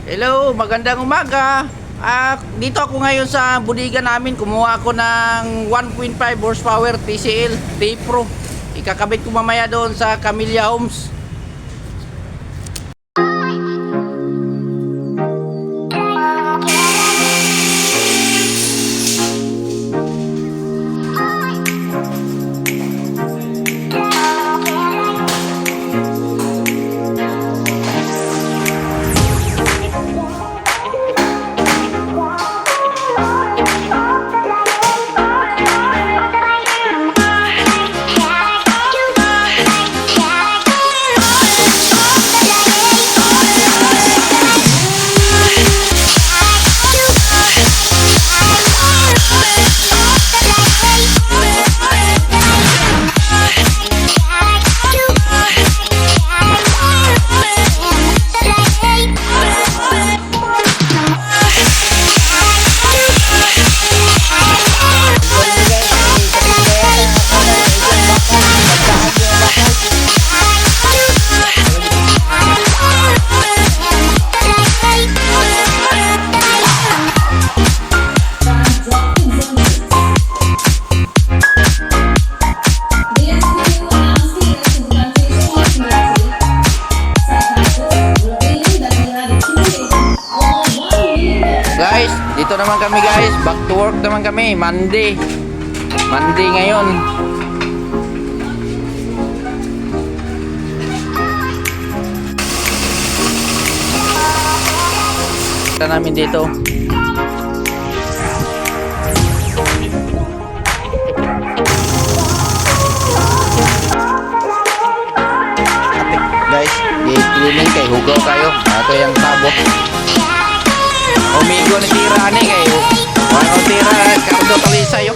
Hello, magandang umaga. Dito ako ngayon sa bodega namin. Kumuha ako ng 1.5 horsepower TCL T-Pro. Ikakabit ko mamaya doon sa Camellia Homes. Guys, dito naman kami guys. Back to work naman kami. Monday ngayon. Kita namin dito. Guys, i-cleaning kay hugaw kayo. Ato yung tabo. Umigo na tira ni kayo. Ano tira, kardo talisay yo.